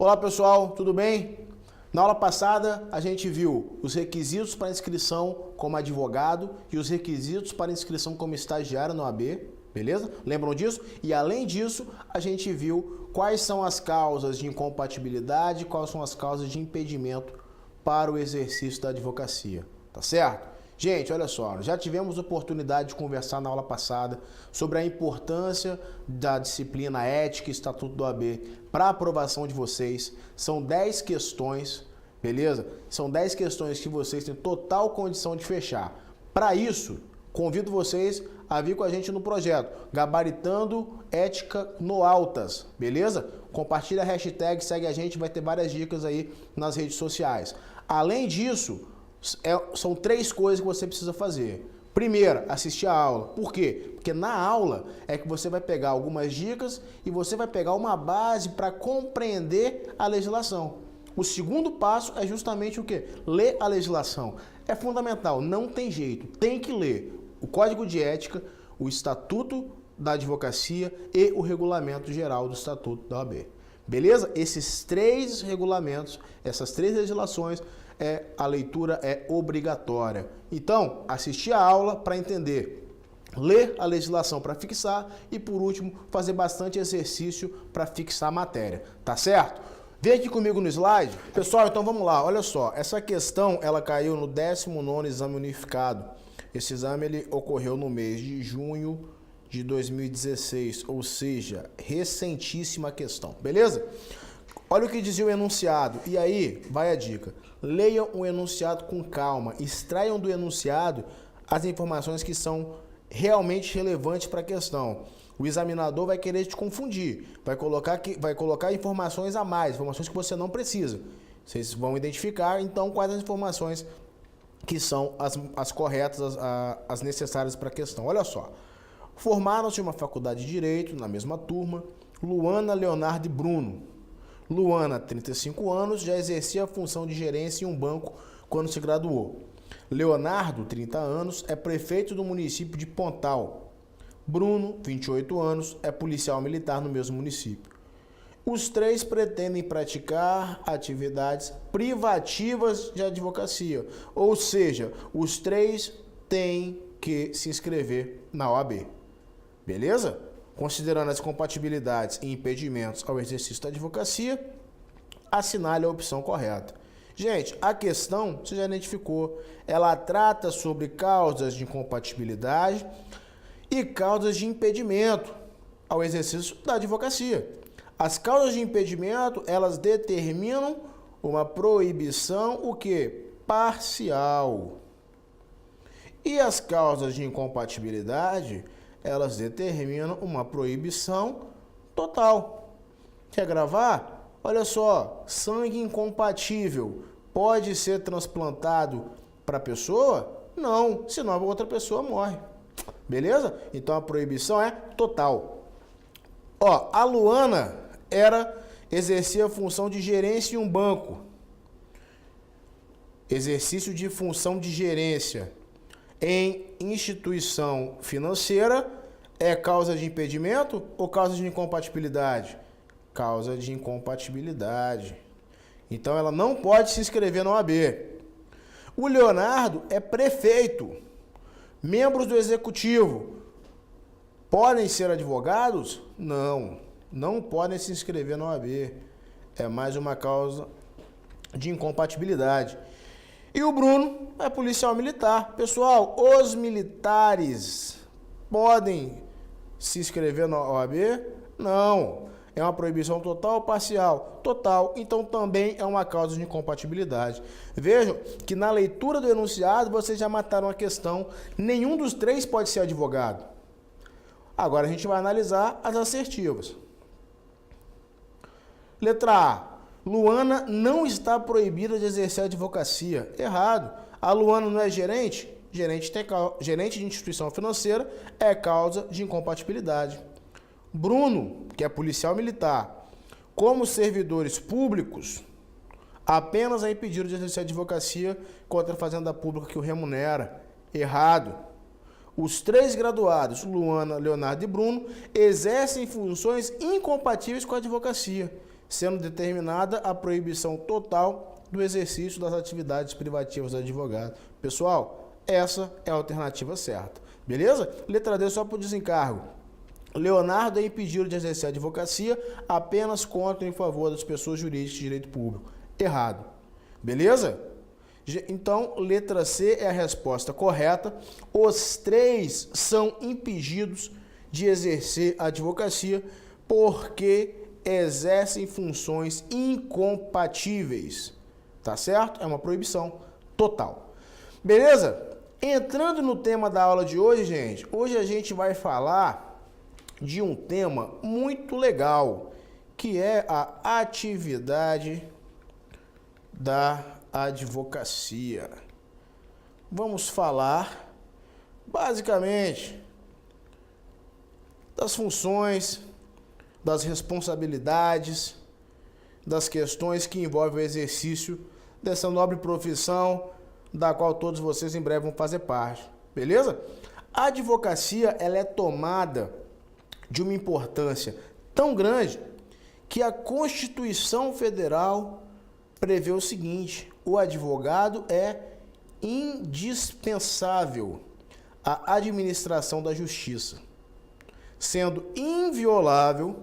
Olá pessoal, tudo bem? Na aula passada a gente viu os requisitos para inscrição como advogado e os requisitos para inscrição como estagiário no AB, beleza? Lembram disso? E além disso, a gente viu quais são as causas de incompatibilidade, quais são as causas de impedimento para o exercício da advocacia, tá certo? Gente, olha só, já tivemos oportunidade de conversar na aula passada sobre a importância da disciplina ética e estatuto do AB para a aprovação de vocês. São 10 questões, beleza? São 10 questões que vocês têm total condição de fechar. Para isso, convido vocês a vir com a gente no projeto Gabaritando Ética no Altas, beleza? Compartilha a hashtag, segue a gente, vai ter várias dicas aí nas redes sociais. Além disso, são 3 coisas que você precisa fazer. Primeiro, assistir a aula. Por quê? Porque na aula é que você vai pegar algumas dicas e você vai pegar uma base para compreender a legislação. O segundo passo é justamente o quê? Ler a legislação. É fundamental, não tem jeito. Tem que ler o Código de Ética, o Estatuto da Advocacia e o Regulamento Geral do Estatuto da OAB. Beleza? Esses 3 regulamentos, essas 3 legislações, a leitura é obrigatória. Então, assistir a aula para entender, ler a legislação para fixar e, por último, fazer bastante exercício para fixar a matéria. Tá certo? Vem aqui comigo no slide. Pessoal, então vamos lá. Olha só, essa questão ela caiu no 19º Exame Unificado. Esse exame ele ocorreu no mês de junho de 2016, ou seja, recentíssima questão, beleza? Olha o que dizia o enunciado, e aí vai a dica. Leiam o enunciado com calma, extraiam do enunciado as informações que são realmente relevantes para a questão. O examinador vai querer te confundir, vai colocar informações a mais, informações que você não precisa. Vocês vão identificar, então, quais as informações que são as corretas, as necessárias para a questão. Olha só. Formaram-se uma faculdade de Direito, na mesma turma, Luana, Leonardo e Bruno. Luana, 35 anos, já exercia a função de gerência em um banco quando se graduou. Leonardo, 30 anos, é prefeito do município de Pontal. Bruno, 28 anos, é policial militar no mesmo município. Os 3 pretendem praticar atividades privativas de advocacia, ou seja, os 3 têm que se inscrever na OAB. Beleza? Considerando as compatibilidades e impedimentos ao exercício da advocacia, assinale a opção correta. Gente, a questão, você já identificou, ela trata sobre causas de incompatibilidade e causas de impedimento ao exercício da advocacia. As causas de impedimento, elas determinam uma proibição, o quê? Parcial. E as causas de incompatibilidade, elas determinam uma proibição total. Quer gravar? Olha só, sangue incompatível pode ser transplantado para a pessoa? Não, senão a outra pessoa morre. Beleza? Então a proibição é total. Ó, a Luana exercia a função de gerência em um banco. Exercício de função de gerência em instituição financeira é causa de impedimento ou causa de incompatibilidade? Causa de incompatibilidade. Então ela não pode se inscrever na OAB. O Leonardo é prefeito. Membros do executivo podem ser advogados? Não, não podem se inscrever na OAB. É mais uma causa de incompatibilidade. E o Bruno é policial militar. Pessoal, os militares podem se inscrever na OAB? Não. É uma proibição total ou parcial? Total. Então também é uma causa de incompatibilidade. Vejam que na leitura do enunciado vocês já mataram a questão. Nenhum dos 3 pode ser advogado. Agora a gente vai analisar as assertivas. Letra A. Luana não está proibida de exercer a advocacia. Errado. A Luana não é gerente? Gerente de instituição financeira é causa de incompatibilidade. Bruno, que é policial militar, como servidores públicos, apenas é impedido de exercer a advocacia contra a fazenda pública que o remunera. Errado. Os 3 graduados, Luana, Leonardo e Bruno, exercem funções incompatíveis com a advocacia. sendo determinada a proibição total do exercício das atividades privativas do advogado. Pessoal, essa é a alternativa certa. Beleza? Letra D só por desencargo. Leonardo é impedido de exercer a advocacia apenas contra ou em favor das pessoas jurídicas de direito público. Errado. Beleza? Então, letra C é a resposta correta. Os três são impedidos de exercer a advocacia porque exercem funções incompatíveis. Tá certo? É uma proibição total. Beleza? Entrando no tema da aula de hoje, gente, hoje a gente vai falar de um tema muito legal, que é a atividade da advocacia. Vamos falar, basicamente, das funções, das responsabilidades, das questões que envolvem o exercício dessa nobre profissão, da qual todos vocês em breve vão fazer parte. Beleza? A advocacia, ela é tomada de uma importância tão grande que a Constituição Federal prevê o seguinte: o advogado é indispensável à administração da justiça, sendo inviolável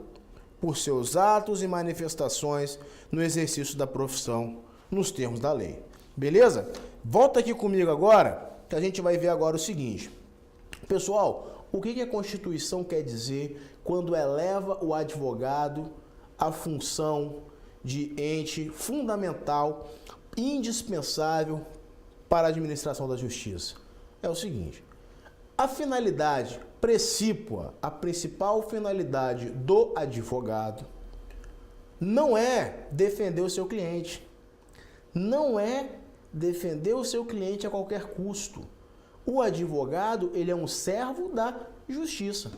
por seus atos e manifestações no exercício da profissão, nos termos da lei. Beleza? Volta aqui comigo agora, que a gente vai ver agora o seguinte. Pessoal, o que a Constituição quer dizer quando eleva o advogado à função de ente fundamental, indispensável para a administração da justiça? É o seguinte: a finalidade precípua, a principal finalidade do advogado não é defender o seu cliente, não é defender o seu cliente a qualquer custo. O advogado, ele é um servo da justiça.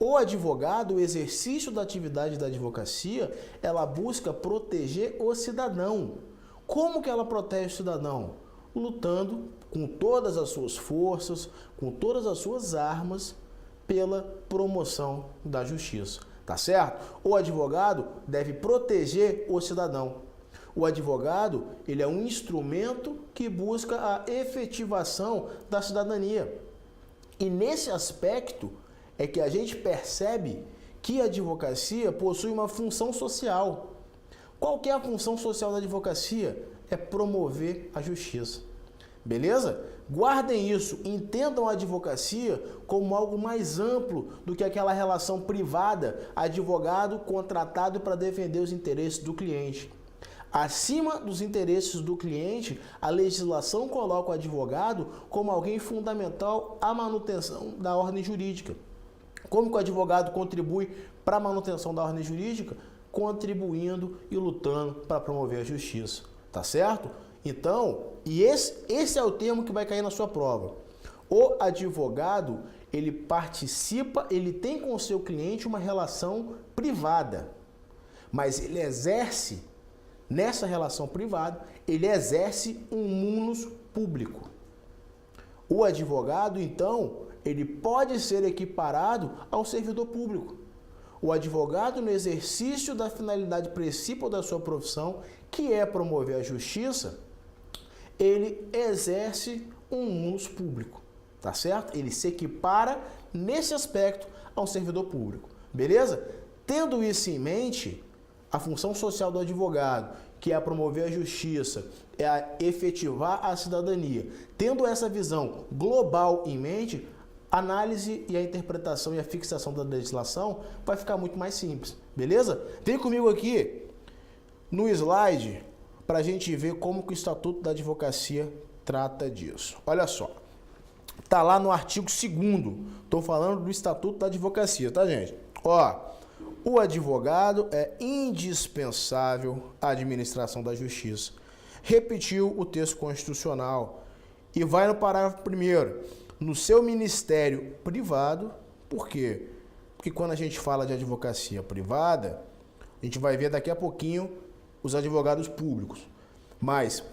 O advogado, o exercício da atividade da advocacia, ela busca proteger o cidadão. Como que ela protege o cidadão? Lutando com todas as suas forças, com todas as suas armas, pela promoção da justiça. Tá certo? O advogado deve proteger o cidadão. O advogado, ele é um instrumento que busca a efetivação da cidadania. E nesse aspecto é que a gente percebe que a advocacia possui uma função social. Qual que é a função social da advocacia? É promover a justiça. Beleza? Guardem isso, entendam a advocacia como algo mais amplo do que aquela relação privada, advogado contratado para defender os interesses do cliente. Acima dos interesses do cliente, a legislação coloca o advogado como alguém fundamental à manutenção da ordem jurídica. Como que o advogado contribui para a manutenção da ordem jurídica? Contribuindo e lutando para promover a justiça. Tá certo? Então, esse é o termo que vai cair na sua prova. O advogado, ele participa, ele tem com o seu cliente uma relação privada, mas ele exerce, nessa relação privada, ele exerce um munus público. O advogado, então, ele pode ser equiparado ao servidor público. O advogado, no exercício da finalidade principal da sua profissão, que é promover a justiça, ele exerce um munus público, tá certo? Ele se equipara, nesse aspecto, a um servidor público, beleza? Tendo isso em mente, a função social do advogado, que é promover a justiça, é a efetivar a cidadania. Tendo essa visão global em mente, a análise e a interpretação e a fixação da legislação vai ficar muito mais simples, beleza? Vem comigo aqui no slide para a gente ver como que o Estatuto da Advocacia trata disso. Olha só, tá lá no artigo 2º, estou falando do Estatuto da Advocacia, tá, gente? Ó, o advogado é indispensável à administração da justiça. Repetiu o texto constitucional e vai no parágrafo 1º. No seu ministério privado, por quê? Porque quando a gente fala de advocacia privada, a gente vai ver daqui a pouquinho os advogados públicos. Mas,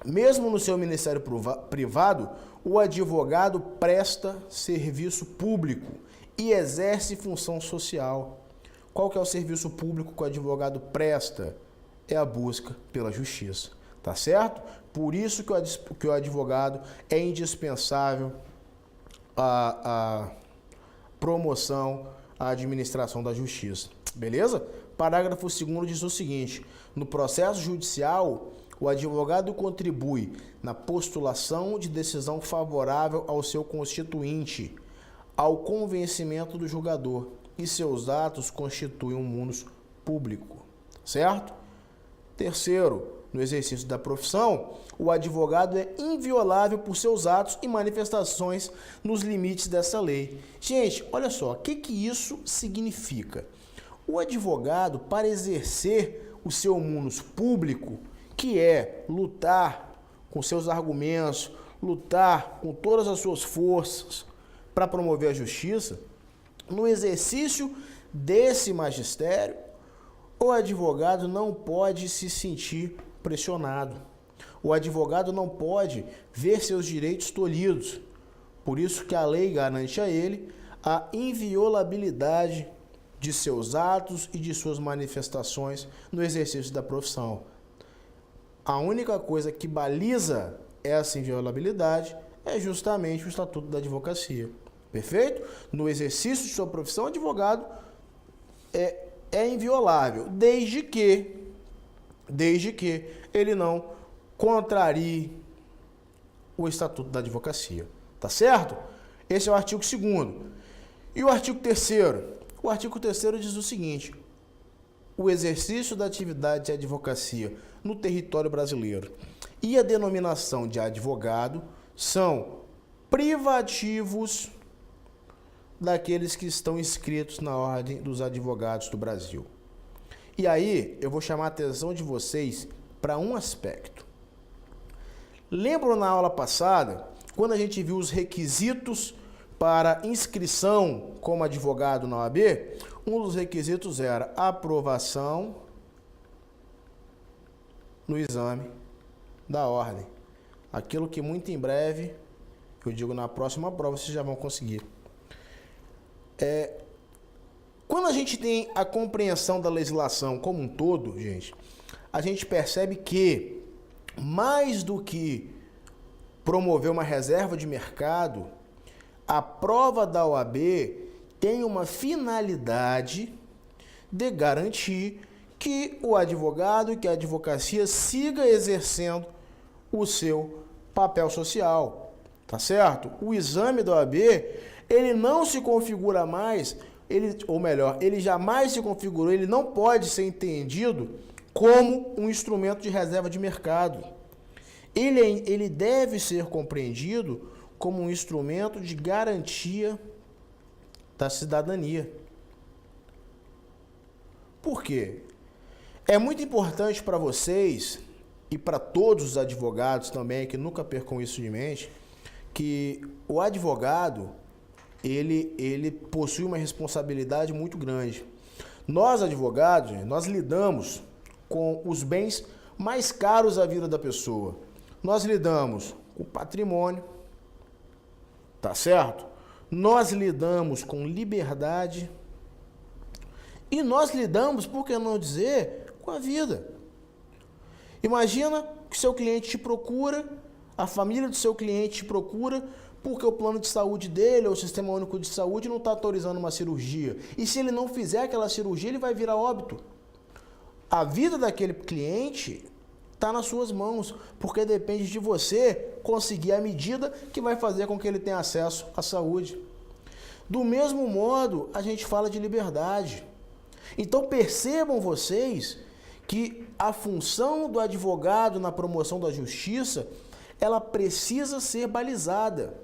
mesmo no seu ministério privado, o advogado presta serviço público e exerce função social. Qual que é o serviço público que o advogado presta? É a busca pela justiça, tá certo? Por isso que o advogado é indispensável à promoção, à administração da justiça, beleza? Parágrafo 2º diz o seguinte: no processo judicial, o advogado contribui na postulação de decisão favorável ao seu constituinte, ao convencimento do julgador, e seus atos constituem um munus público, certo? Terceiro, no exercício da profissão, o advogado é inviolável por seus atos e manifestações nos limites dessa lei. Gente, olha só, o que isso significa? O advogado, para exercer o seu munus público, que é lutar com seus argumentos, lutar com todas as suas forças para promover a justiça, no exercício desse magistério, o advogado não pode se sentir pressionado. O advogado não pode ver seus direitos tolhidos. Por isso que a lei garante a ele a inviolabilidade de seus atos e de suas manifestações no exercício da profissão. A única coisa que baliza essa inviolabilidade é justamente o Estatuto da Advocacia. Perfeito? No exercício de sua profissão, o advogado é inviolável, desde que ele não contrarie o Estatuto da Advocacia. Tá certo? Esse é o artigo 2º. E o artigo 3º? O artigo 3º diz o seguinte: o exercício da atividade de advocacia no território brasileiro e a denominação de advogado são privativos daqueles que estão inscritos na Ordem dos Advogados do Brasil. E aí, eu vou chamar a atenção de vocês para um aspecto. Lembram na aula passada, quando a gente viu os requisitos para inscrição como advogado na OAB? Um dos requisitos era aprovação no exame da ordem. Aquilo que muito em breve, eu digo na próxima prova, vocês já vão conseguir. Quando a gente tem a compreensão da legislação como um todo, gente, a gente percebe que, mais do que promover uma reserva de mercado, a prova da OAB tem uma finalidade de garantir que o advogado e que a advocacia siga exercendo o seu papel social, tá certo? O exame da OAB, ele não se configura mais, ele jamais se configurou, ele não pode ser entendido como um instrumento de reserva de mercado. Ele deve ser compreendido como um instrumento de garantia da cidadania. Por quê? É muito importante para vocês e para todos os advogados também, que nunca percam isso de mente, que o advogado, ele possui uma responsabilidade muito grande. Nós, advogados, nós lidamos com os bens mais caros da vida da pessoa. Nós lidamos com patrimônio, tá certo? Nós lidamos com liberdade e nós lidamos, por que não dizer, com a vida. Imagina que seu cliente te procura, a família do seu cliente te procura, porque o plano de saúde dele, ou o Sistema Único de Saúde, não está autorizando uma cirurgia. E se ele não fizer aquela cirurgia, ele vai virar óbito. A vida daquele cliente está nas suas mãos, porque depende de você conseguir a medida que vai fazer com que ele tenha acesso à saúde. Do mesmo modo, a gente fala de liberdade. Então percebam vocês que a função do advogado na promoção da justiça, ela precisa ser balizada.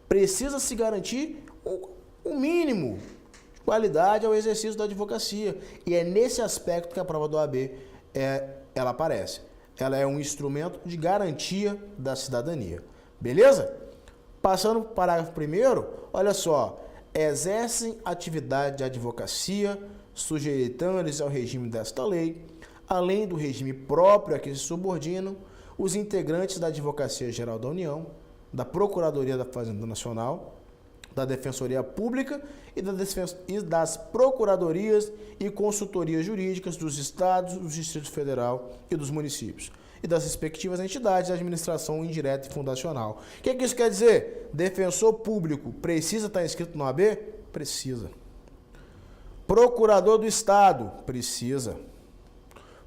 Precisa se garantir o mínimo de qualidade ao exercício da advocacia. E é nesse aspecto que a prova do OAB ela aparece. Ela é um instrumento de garantia da cidadania. Beleza? Passando para o parágrafo 1º, olha só. Exercem atividade de advocacia, sujeitando-se ao regime desta lei, além do regime próprio a que se subordinam, os integrantes da Advocacia Geral da União, da Procuradoria da Fazenda Nacional, da Defensoria Pública e das Procuradorias e Consultorias Jurídicas dos Estados, do Distrito Federal e dos municípios, e das respectivas entidades de administração indireta e fundacional. O que isso quer dizer? Defensor público precisa estar inscrito no AB? Precisa. Procurador do Estado? Precisa.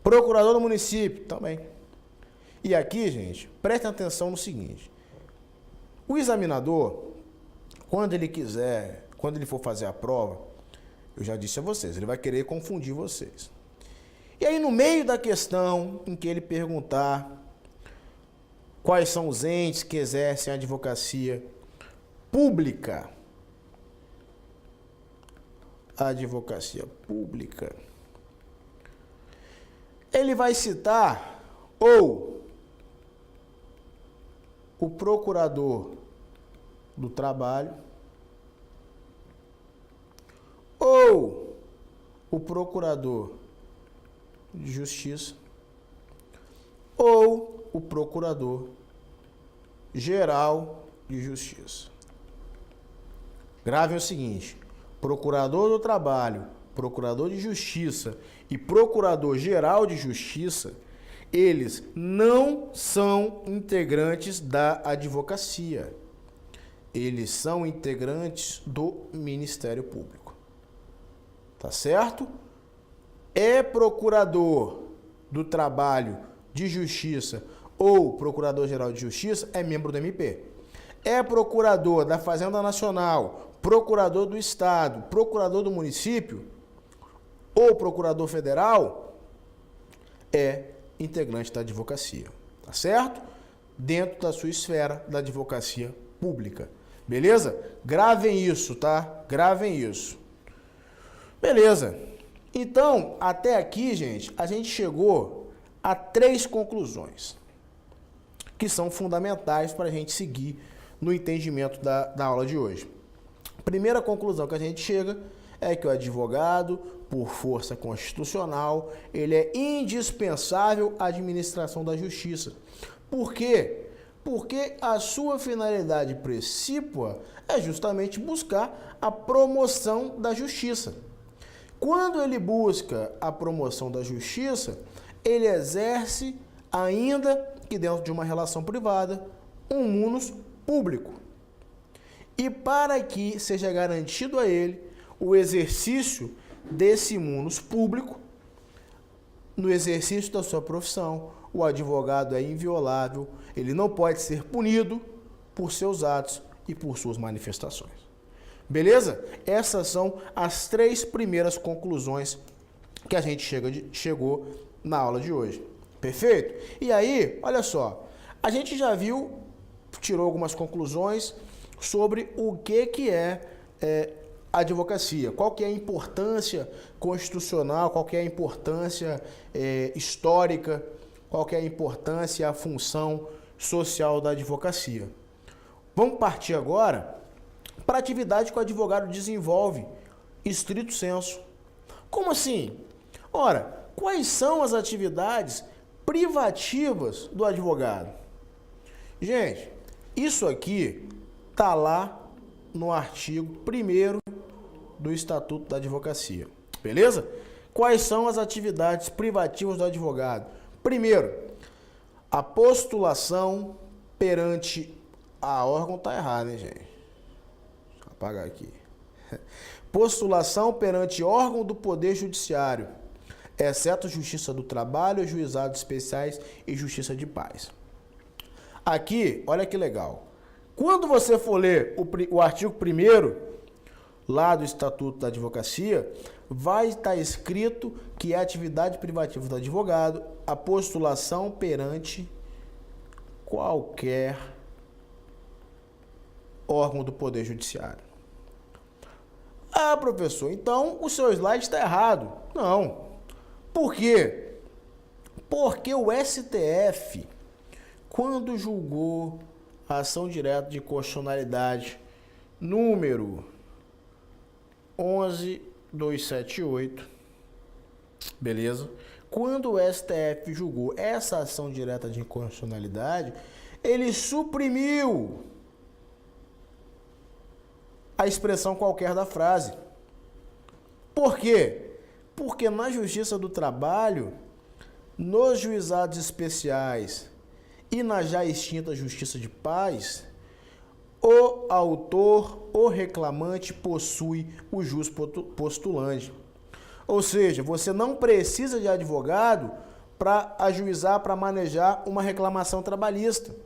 Procurador do município? Também. E aqui, gente, prestem atenção no seguinte. O examinador, quando ele for fazer a prova, eu já disse a vocês, ele vai querer confundir vocês. E aí, no meio da questão em que ele perguntar quais são os entes que exercem a advocacia pública, ele vai citar ou o procurador do trabalho ou o procurador de justiça ou o procurador geral de justiça. Gravem o seguinte: procurador do trabalho, procurador de justiça e procurador geral de justiça, eles não são integrantes da advocacia. Eles são integrantes do Ministério Público. Tá certo? É procurador do trabalho, de justiça ou procurador-geral de justiça, é membro do MP. É procurador da Fazenda Nacional, procurador do Estado, procurador do município ou procurador federal, é integrante da advocacia. Tá certo? Dentro da sua esfera da advocacia pública. Beleza? Gravem isso, tá? Gravem isso. Beleza. Então, até aqui, gente, a gente chegou a 3 conclusões que são fundamentais para a gente seguir no entendimento da aula de hoje. Primeira conclusão que a gente chega é que o advogado, por força constitucional, ele é indispensável à administração da justiça. Por quê? Porque a sua finalidade precípua é justamente buscar a promoção da justiça. Quando ele busca a promoção da justiça, ele exerce, ainda que dentro de uma relação privada, um munus público. E para que seja garantido a ele o exercício desse munus público, no exercício da sua profissão, o advogado é inviolável, ele não pode ser punido por seus atos e por suas manifestações. Beleza? Essas são as 3 primeiras conclusões que a gente chegou na aula de hoje. Perfeito? E aí, olha só, a gente já tirou algumas conclusões sobre o que é advocacia, qual que é a importância constitucional, qual que é a importância histórica, qual que é a importância e a função social da advocacia. Vamos partir agora para a atividade que o advogado desenvolve, estrito sensu. Como assim? Ora, quais são as atividades privativas do advogado? Gente, isso aqui está lá no artigo 1º do Estatuto da Advocacia. Beleza? Quais são as atividades privativas do advogado? Primeiro, a postulação perante a órgão está errado, hein, gente? Deixa eu apagar aqui. Postulação perante órgão do Poder Judiciário, exceto Justiça do Trabalho, Juizados Especiais e Justiça de Paz. Aqui, olha que legal. Quando você for ler o artigo 1º, lá do Estatuto da Advocacia, vai estar escrito que é atividade privativa do advogado a postulação perante qualquer órgão do Poder Judiciário. Ah, professor, então o seu slide está errado. Não. Por quê? Porque o STF, quando julgou a ação direta de constitucionalidade número 11278, beleza? Quando o STF julgou essa ação direta de inconstitucionalidade, ele suprimiu a expressão qualquer da frase. Por quê? Porque na Justiça do Trabalho, nos juizados especiais e na já extinta Justiça de Paz, o autor, o reclamante, possui o jus postulante. Ou seja, você não precisa de advogado para ajuizar, para manejar uma reclamação trabalhista.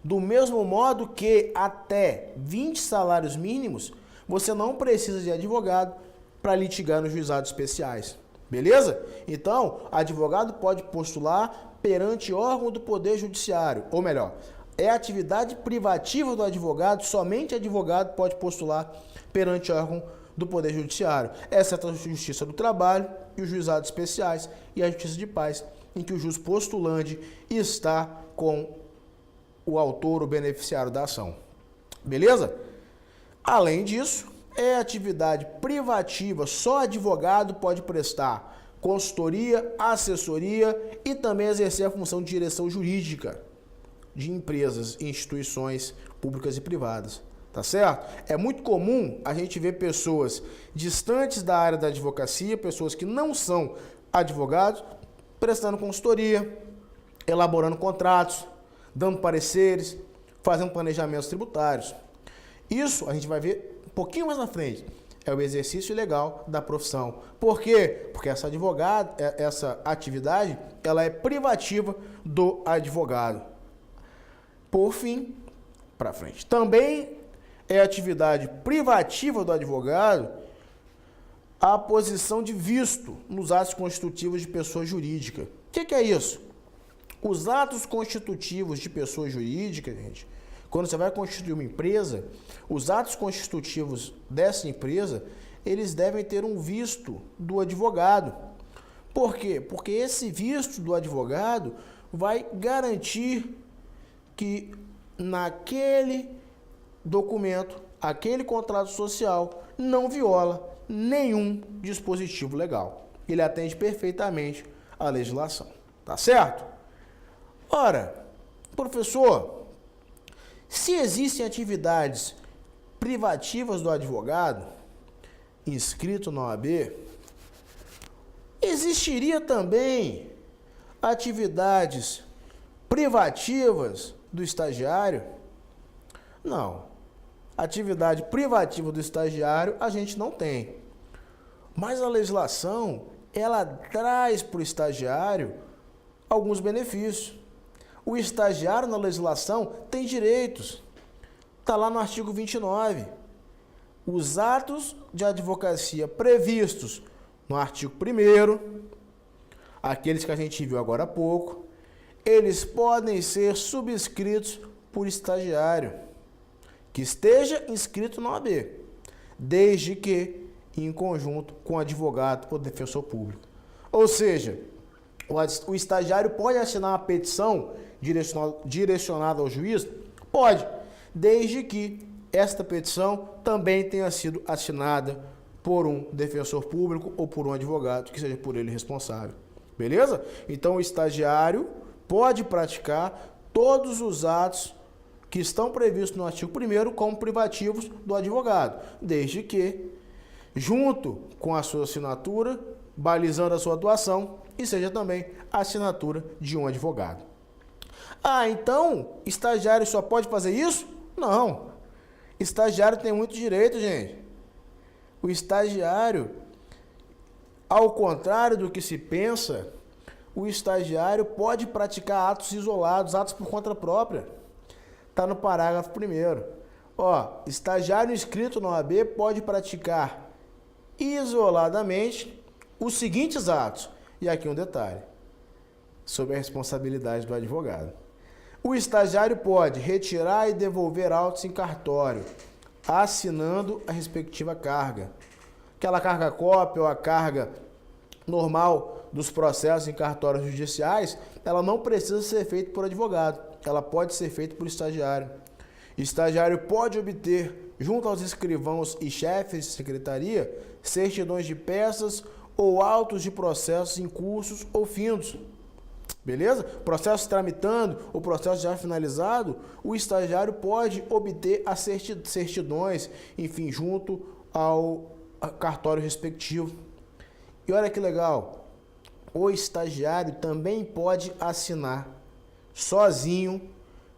Do mesmo modo que até 20 salários mínimos, você não precisa de advogado para litigar nos juizados especiais. Beleza? Então, advogado pode postular perante órgão do Poder Judiciário, ou melhor, é atividade privativa do advogado, somente advogado pode postular perante órgão do Poder Judiciário, exceto a Justiça do Trabalho e os juizados especiais e a Justiça de Paz, em que o jus postulante está com o autor, o beneficiário da ação. Beleza? Além disso, é atividade privativa, só advogado pode prestar consultoria, assessoria e também exercer a função de direção jurídica de empresas e instituições públicas e privadas. Tá certo? É muito comum a gente ver pessoas distantes da área da advocacia, pessoas que não são advogados, prestando consultoria, elaborando contratos, dando pareceres, fazendo planejamentos tributários. Isso a gente vai ver um pouquinho mais na frente. É o exercício legal da profissão. Por quê? Porque essa atividade, ela é privativa do advogado. Por fim, para frente. Também é atividade privativa do advogado a posição de visto nos atos constitutivos de pessoa jurídica. O que é isso? Os atos constitutivos de pessoa jurídica, gente, quando você vai constituir uma empresa, os atos constitutivos dessa empresa, eles devem ter um visto do advogado. Por quê? Porque esse visto do advogado vai garantir que naquele documento, aquele contrato social não viola nenhum dispositivo legal. Ele atende perfeitamente à legislação. Tá certo? Ora, professor, se existem atividades privativas do advogado inscrito na OAB, existiria também atividades privativas do estagiário? Não. Atividade privativa do estagiário a gente não tem. Mas a legislação, ela traz para o estagiário alguns benefícios. O estagiário na legislação tem direitos. Está lá no artigo 29. Os atos de advocacia previstos no artigo 1º, aqueles que a gente viu agora há pouco, eles podem ser subscritos por estagiário que esteja inscrito na OAB, desde que em conjunto com o advogado ou defensor público. Ou seja, o estagiário pode assinar uma petição direcionada ao juiz? Pode, desde que esta petição também tenha sido assinada por um defensor público ou por um advogado, que seja por ele responsável. Beleza? Então o estagiário pode praticar todos os atos que estão previstos no artigo 1º como privativos do advogado, desde que, junto com a sua assinatura, balizando a sua atuação, e seja também a assinatura de um advogado. Ah, então, estagiário só pode fazer isso? Não. Estagiário tem muito direito, gente. O estagiário, ao contrário do que se pensa, o estagiário pode praticar atos isolados, atos por conta própria. Está no parágrafo 1º. Estagiário inscrito na OAB pode praticar isoladamente os seguintes atos. E aqui um detalhe, sobre a responsabilidade do advogado. O estagiário pode retirar e devolver autos em cartório, assinando a respectiva carga. Aquela carga cópia ou a carga normal dos processos em cartórios judiciais, ela não precisa ser feita por advogado, ela pode ser feita por estagiário. O estagiário pode obter, junto aos escrivãos e chefes de secretaria, certidões de peças ou autos de processos em cursos ou findos. Beleza? Processo tramitando, o processo já finalizado, o estagiário pode obter as certidões, enfim, junto ao cartório respectivo. E olha que legal, o estagiário também pode assinar sozinho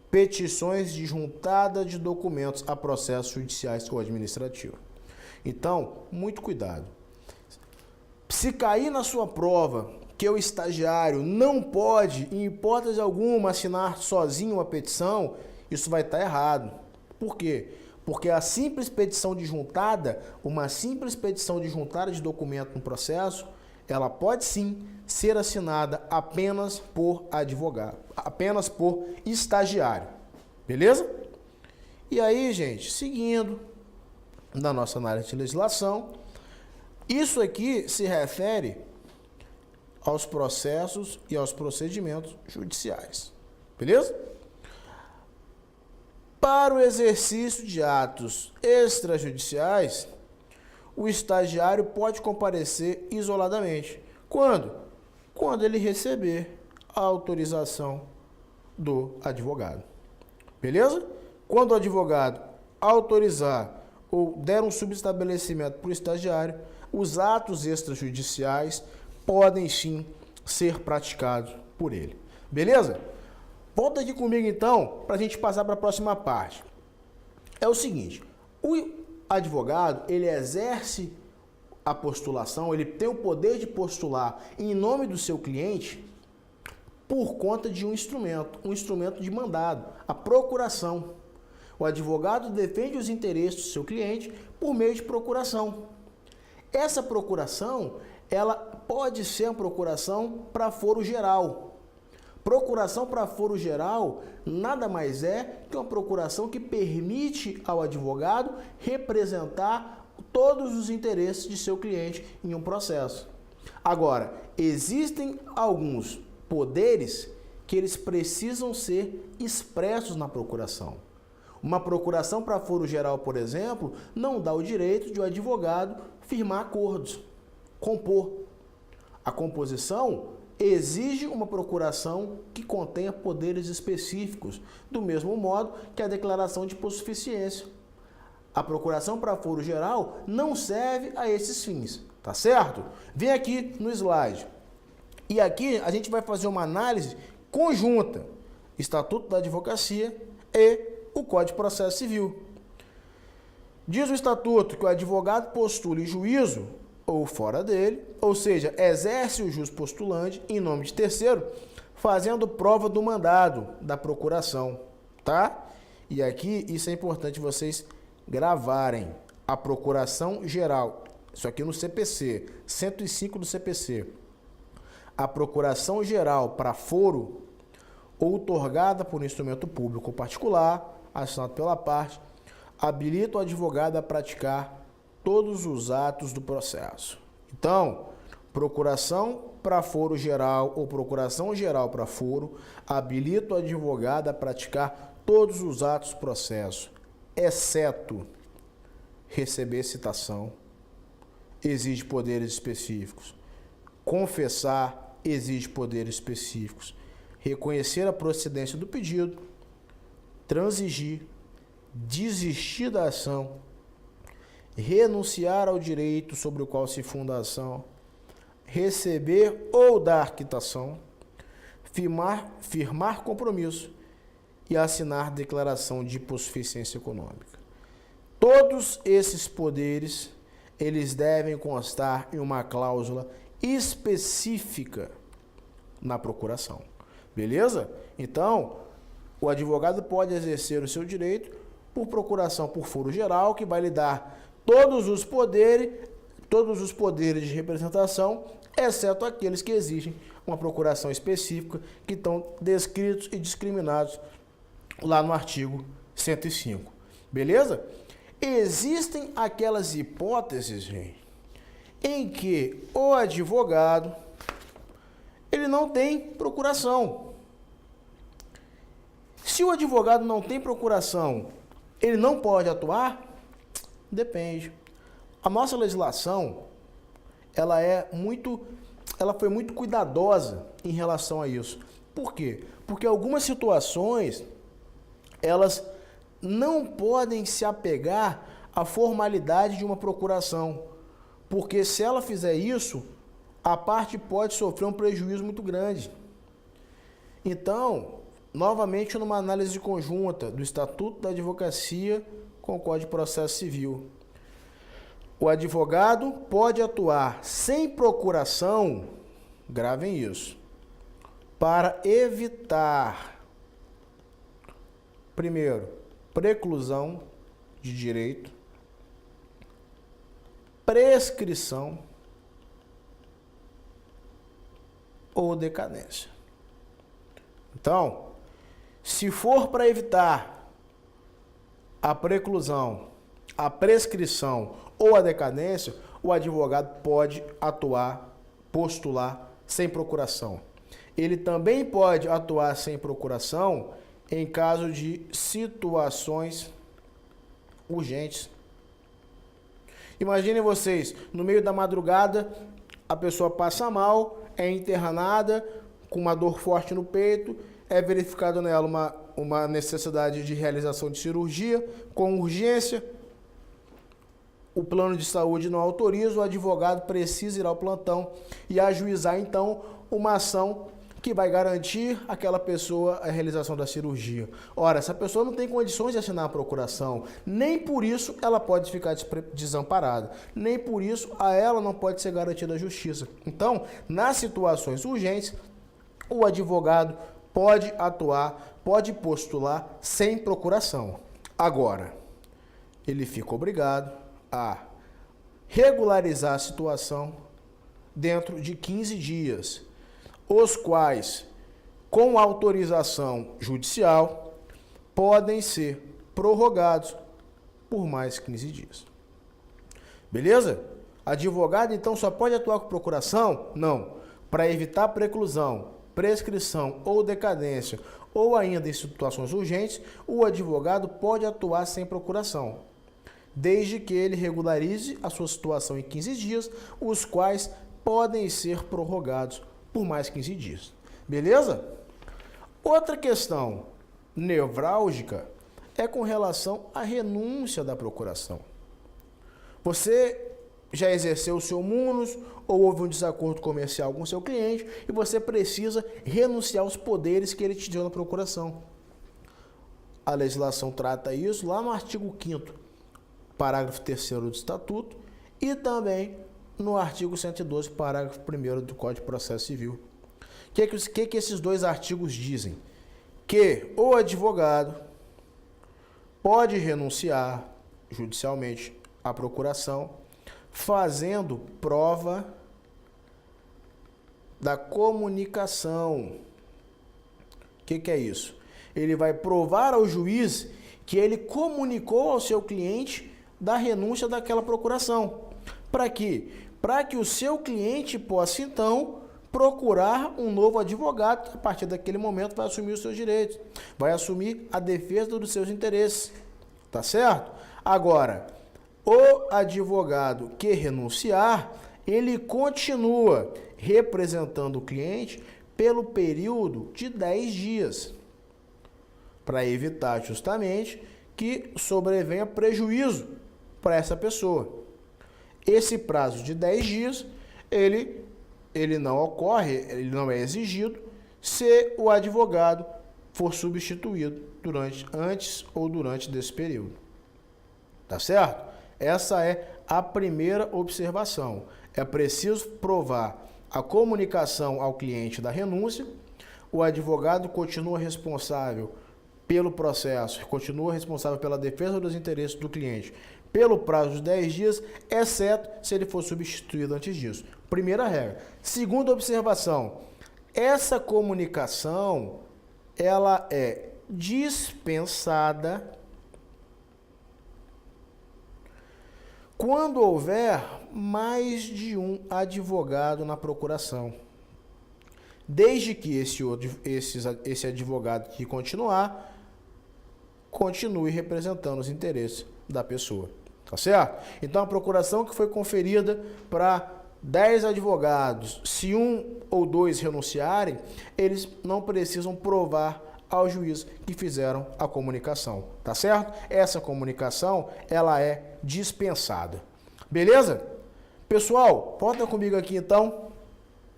petições de juntada de documentos a processos judiciais ou administrativos. Então, muito cuidado. Se cair na sua prova que o estagiário não pode, em hipótese alguma, assinar sozinho uma petição, isso vai estar errado. Por quê? Porque a simples petição de juntada, uma simples petição de juntada de documento no processo, ela pode sim ser assinada apenas por advogado, apenas por estagiário. Beleza? E aí, gente, seguindo na nossa análise de legislação, isso aqui se refere aos processos e aos procedimentos judiciais. Beleza? Para o exercício de atos extrajudiciais, o estagiário pode comparecer isoladamente. Quando? Quando ele receber a autorização do advogado. Beleza? Quando o advogado autorizar ou der um subestabelecimento para o estagiário, os atos extrajudiciais podem sim ser praticados por ele. Beleza? Volta aqui comigo então para a gente passar para a próxima parte. É o seguinte, o advogado, ele exerce a postulação, ele tem o poder de postular em nome do seu cliente por conta de um instrumento de mandado, a procuração. O advogado defende os interesses do seu cliente por meio de procuração. Essa procuração, ela pode ser uma procuração para foro geral. Procuração para foro geral nada mais é que uma procuração que permite ao advogado representar todos os interesses de seu cliente em um processo. Agora, existem alguns poderes que eles precisam ser expressos na procuração. Uma procuração para foro geral, por exemplo, não dá o direito de o advogado firmar acordos, compor. A composição exige uma procuração que contenha poderes específicos, do mesmo modo que a declaração de hipossuficiência. A procuração para foro geral não serve a esses fins, tá certo? Vem aqui no slide. E aqui a gente vai fazer uma análise conjunta, Estatuto da Advocacia e o Código de Processo Civil. Diz o Estatuto que o advogado postule juízo ou fora dele, ou seja, exerce o jus postulante em nome de terceiro, fazendo prova do mandado da procuração, tá? E aqui isso é importante vocês gravarem. A procuração geral, isso aqui no CPC, 105 do CPC. A procuração geral para foro outorgada por instrumento público ou particular, assinado pela parte, habilita o advogado a praticar todos os atos do processo. Então, procuração para foro geral ou procuração geral para foro habilita o advogado a praticar todos os atos do processo, exceto receber citação, exige poderes específicos, confessar, exige poderes específicos, reconhecer a procedência do pedido, transigir, desistir da ação, renunciar ao direito sobre o qual se funda a ação, receber ou dar quitação, firmar compromisso e assinar declaração de hipossuficiência econômica. Todos esses poderes, eles devem constar em uma cláusula específica na procuração. Beleza? Então, o advogado pode exercer o seu direito por procuração por foro geral, que vai lhe dar todos os poderes de representação, exceto aqueles que exigem uma procuração específica, que estão descritos e discriminados lá no artigo 105. Beleza? Existem aquelas hipóteses, gente, em que o advogado ele não tem procuração. Se o advogado não tem procuração, ele não pode atuar? Depende. A nossa legislação, ela foi muito cuidadosa em relação a isso. Por quê? Porque algumas situações, elas não podem se apegar à formalidade de uma procuração, porque se ela fizer isso, a parte pode sofrer um prejuízo muito grande. Então, novamente numa análise conjunta do Estatuto da Advocacia com o Código de Processo Civil, o advogado pode atuar sem procuração, gravem isso, para evitar, primeiro, preclusão de direito, prescrição ou decadência. Então, se for para evitar a preclusão, a prescrição ou a decadência, o advogado pode atuar, postular sem procuração. Ele também pode atuar sem procuração em caso de situações urgentes. Imaginem vocês, no meio da madrugada, a pessoa passa mal, é internada com uma dor forte no peito, é verificado nela uma necessidade de realização de cirurgia com urgência. O plano de saúde não autoriza, o advogado precisa ir ao plantão e ajuizar, então, uma ação que vai garantir àquela pessoa a realização da cirurgia. Ora, essa pessoa não tem condições de assinar a procuração, nem por isso ela pode ficar desamparada, nem por isso a ela não pode ser garantida a justiça. Então, nas situações urgentes, o advogado pode atuar, pode postular sem procuração. Agora, ele fica obrigado a regularizar a situação dentro de 15 dias, os quais, com autorização judicial, podem ser prorrogados por mais 15 dias. Beleza? Advogado, então, só pode atuar com procuração? Não. Para evitar preclusão, prescrição ou decadência, ou ainda em situações urgentes, o advogado pode atuar sem procuração, desde que ele regularize a sua situação em 15 dias, os quais podem ser prorrogados por mais 15 dias. Beleza? Outra questão nevrálgica é com relação à renúncia da procuração. Você já exerceu o seu munus ou houve um desacordo comercial com o seu cliente e você precisa renunciar aos poderes que ele te deu na procuração. A legislação trata isso lá no artigo 5º, parágrafo 3º do Estatuto e também no artigo 112, parágrafo 1º do Código de Processo Civil. O que esses dois artigos dizem? Que o advogado pode renunciar judicialmente à procuração fazendo prova da comunicação. O que é isso? Ele vai provar ao juiz que ele comunicou ao seu cliente da renúncia daquela procuração. Para quê? Para que o seu cliente possa, então, procurar um novo advogado que, a partir daquele momento, vai assumir os seus direitos, vai assumir a defesa dos seus interesses. Tá certo? Agora, o advogado que renunciar, ele continua representando o cliente pelo período de 10 dias, para evitar justamente que sobrevenha prejuízo para essa pessoa. Esse prazo de 10 dias, ele não ocorre, ele não é exigido se o advogado for substituído antes ou durante desse período. Tá certo? Essa é a primeira observação. É preciso provar a comunicação ao cliente da renúncia, o advogado continua responsável pelo processo, continua responsável pela defesa dos interesses do cliente pelo prazo de 10 dias, exceto se ele for substituído antes disso. Primeira regra. Segunda observação, essa comunicação, ela é dispensada quando houver mais de um advogado na procuração. Desde que esse advogado que continuar, continue representando os interesses da pessoa. Tá certo? Então, a procuração que foi conferida para 10 advogados, se um ou dois renunciarem, eles não precisam provar ao juiz que fizeram a comunicação, tá certo? Essa comunicação, ela é dispensada. Beleza? Pessoal, volta comigo aqui então.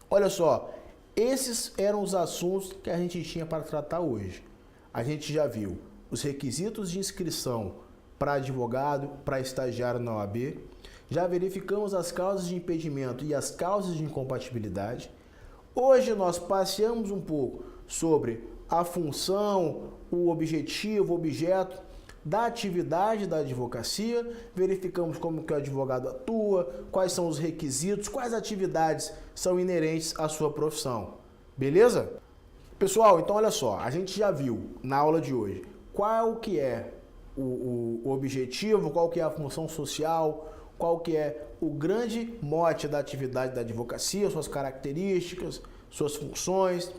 Olha só, esses eram os assuntos que a gente tinha para tratar hoje. A gente já viu os requisitos de inscrição para advogado, para estagiário na OAB. Já verificamos as causas de impedimento e as causas de incompatibilidade. Hoje nós passeamos um pouco sobre a função, o objetivo, o objeto da atividade da advocacia, verificamos como que o advogado atua, quais são os requisitos, quais atividades são inerentes à sua profissão. Beleza? Pessoal, então olha só, a gente já viu na aula de hoje qual que é o objetivo, qual que é a função social, qual que é o grande mote da atividade da advocacia, suas características, suas funções.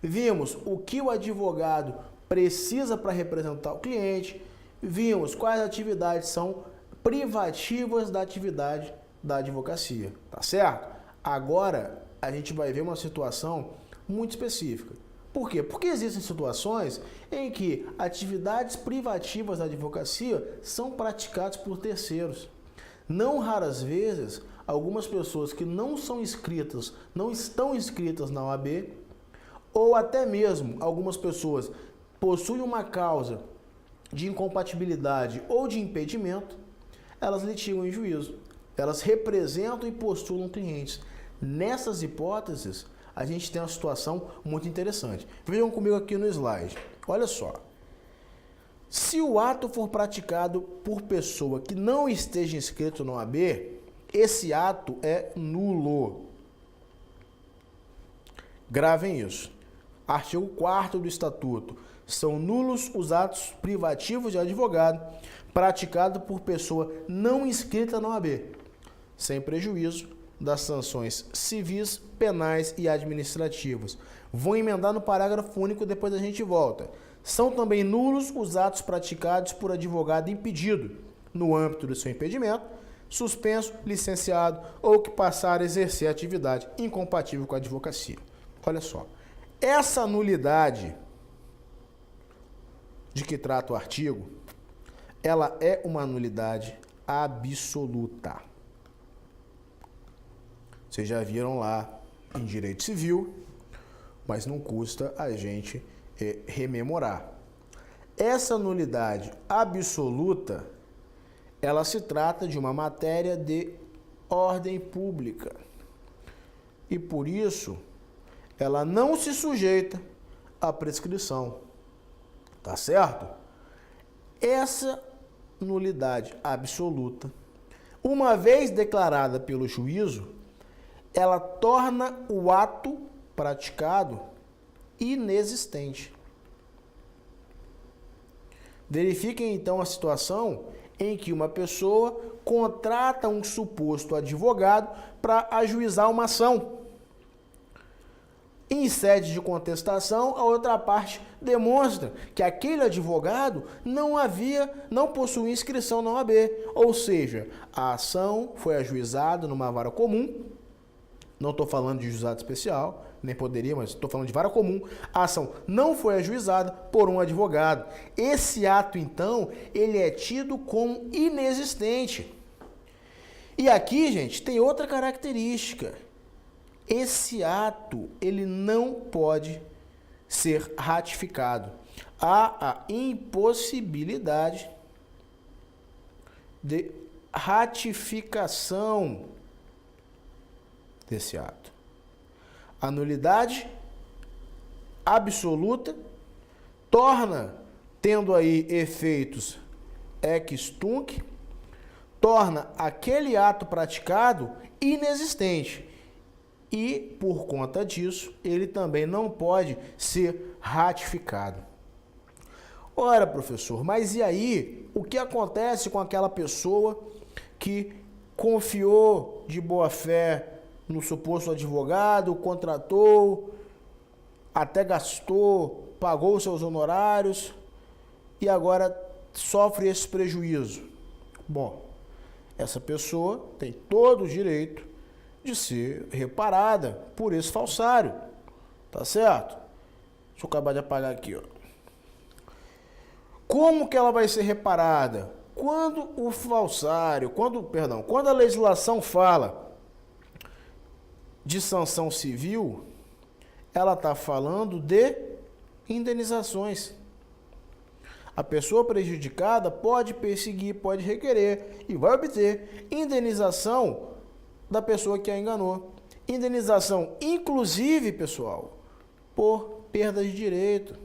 Vimos o que o advogado precisa para representar o cliente. Vimos quais atividades são privativas da atividade da advocacia, tá certo? Agora a gente vai ver uma situação muito específica. Por quê? Porque existem situações em que atividades privativas da advocacia são praticadas por terceiros. Não raras vezes, algumas pessoas que não são inscritas, não estão inscritas na OAB, ou até mesmo algumas pessoas possuem uma causa de incompatibilidade ou de impedimento, elas litigam em juízo. Elas representam e postulam clientes. Nessas hipóteses, a gente tem uma situação muito interessante. Vejam comigo aqui no slide. Olha só. Se o ato for praticado por pessoa que não esteja inscrito no OAB, esse ato é nulo. Gravem isso. Artigo 4º do Estatuto. São nulos os atos privativos de advogado praticados por pessoa não inscrita na OAB, sem prejuízo das sanções civis, penais e administrativas. Vou emendar no parágrafo único, depois a gente volta. São também nulos os atos praticados por advogado impedido, no âmbito do seu impedimento, suspenso, licenciado ou que passar a exercer atividade incompatível com a advocacia. Olha só, essa nulidade de que trata o artigo, ela é uma nulidade absoluta. Vocês já viram lá em direito civil, mas não custa a gente rememorar. Essa nulidade absoluta, ela se trata de uma matéria de ordem pública. E por isso, ela não se sujeita à prescrição. Tá certo? Essa nulidade absoluta, uma vez declarada pelo juízo, ela torna o ato praticado inexistente. Verifiquem então a situação em que uma pessoa contrata um suposto advogado para ajuizar uma ação. Em sede de contestação, a outra parte demonstra que aquele advogado não possuía inscrição na OAB, ou seja, a ação foi ajuizada numa vara comum. Não estou falando de juizado especial, nem poderia, mas estou falando de vara comum. A ação não foi ajuizada por um advogado. Esse ato, então, ele é tido como inexistente. E aqui, gente, tem outra característica. Esse ato, ele não pode ser ratificado. Há a impossibilidade de ratificação desse ato. A nulidade absoluta torna, tendo aí efeitos ex tunc, torna aquele ato praticado inexistente. E, por conta disso, ele também não pode ser ratificado. Ora, professor, mas e aí? O que acontece com aquela pessoa que confiou de boa fé no suposto advogado, contratou, até gastou, pagou seus honorários e agora sofre esse prejuízo? Bom, essa pessoa tem todo o direito de ser reparada por esse falsário. Tá certo? Deixa eu acabar de apagar aqui, ó. Como que ela vai ser reparada? Quando o falsário, quando a legislação fala de sanção civil, ela está falando de indenizações. A pessoa prejudicada pode perseguir, pode requerer e vai obter indenização da pessoa que a enganou. Indenização, inclusive, pessoal, por perda de direito.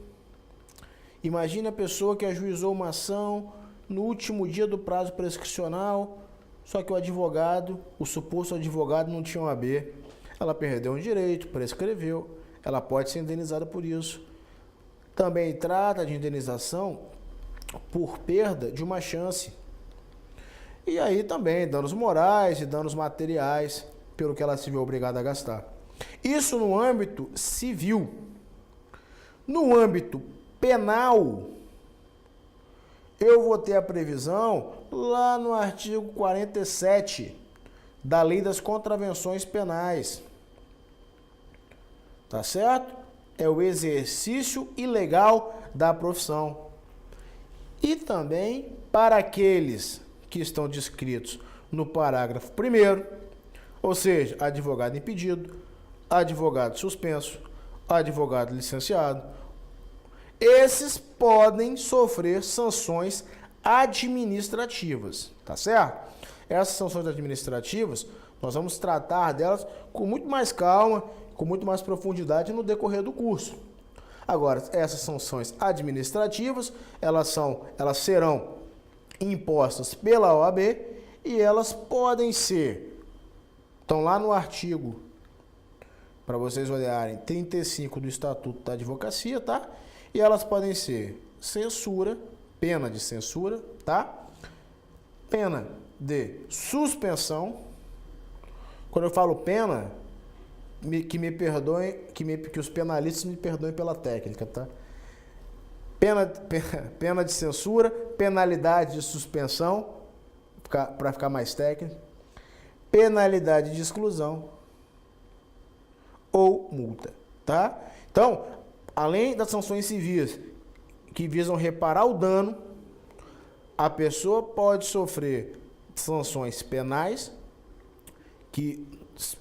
Imagina a pessoa que ajuizou uma ação no último dia do prazo prescricional, só que o advogado, o suposto advogado, não tinha OAB. Ela perdeu um direito, prescreveu, ela pode ser indenizada por isso. Também trata de indenização por perda de uma chance. E aí também danos morais e danos materiais pelo que ela se viu obrigada a gastar. Isso no âmbito civil. No âmbito penal, eu vou ter a previsão lá no artigo 47 da Lei das Contravenções Penais. Tá certo? É o exercício ilegal da profissão. E também para aqueles que estão descritos no parágrafo 1º, ou seja, advogado impedido, advogado suspenso, advogado licenciado, esses podem sofrer sanções administrativas, tá certo? Essas sanções administrativas, nós vamos tratar delas com muito mais calma, com muito mais profundidade no decorrer do curso. Agora, essas sanções administrativas, elas serão impostas pela OAB e elas podem ser, estão lá no artigo, para vocês olharem, 35 do Estatuto da Advocacia, tá? E elas podem ser censura, pena de censura, tá? Pena de suspensão. Quando eu falo pena, que me perdoem, que os penalistas me perdoem pela técnica, tá? Pena de censura, penalidade de suspensão, para ficar mais técnico, penalidade de exclusão ou multa, tá? Então, além das sanções civis que visam reparar o dano, a pessoa pode sofrer sanções penais, que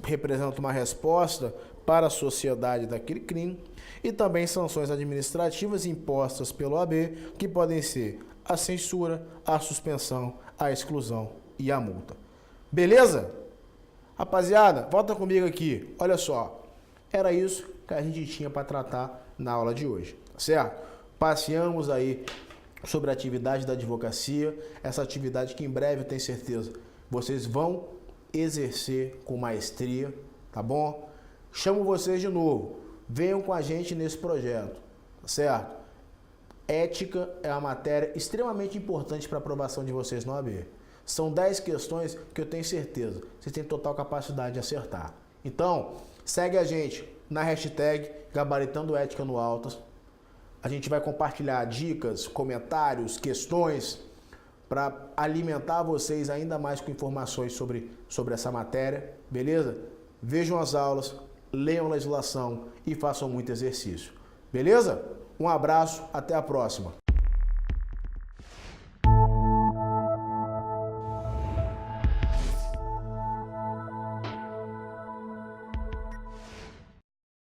representam uma resposta para a sociedade daquele crime, e também sanções administrativas impostas pelo OAB, que podem ser a censura, a suspensão, a exclusão e a multa. Beleza? Rapaziada, volta comigo aqui. Olha só, era isso que a gente tinha para tratar na aula de hoje, certo? Passeamos aí sobre a atividade da advocacia, essa atividade que em breve, eu tenho certeza, vocês vão exercer com maestria, tá bom? Chamo vocês de novo, venham com a gente nesse projeto, tá certo? Ética é uma matéria extremamente importante para a aprovação de vocês no OAB. São 10 questões que eu tenho certeza, vocês têm total capacidade de acertar. Então, segue a gente na hashtag Gabaritando Ética no Autas. A gente vai compartilhar dicas, comentários, questões para alimentar vocês ainda mais com informações sobre essa matéria, beleza? Vejam as aulas, leiam a legislação e façam muito exercício, beleza? Um abraço, até a próxima.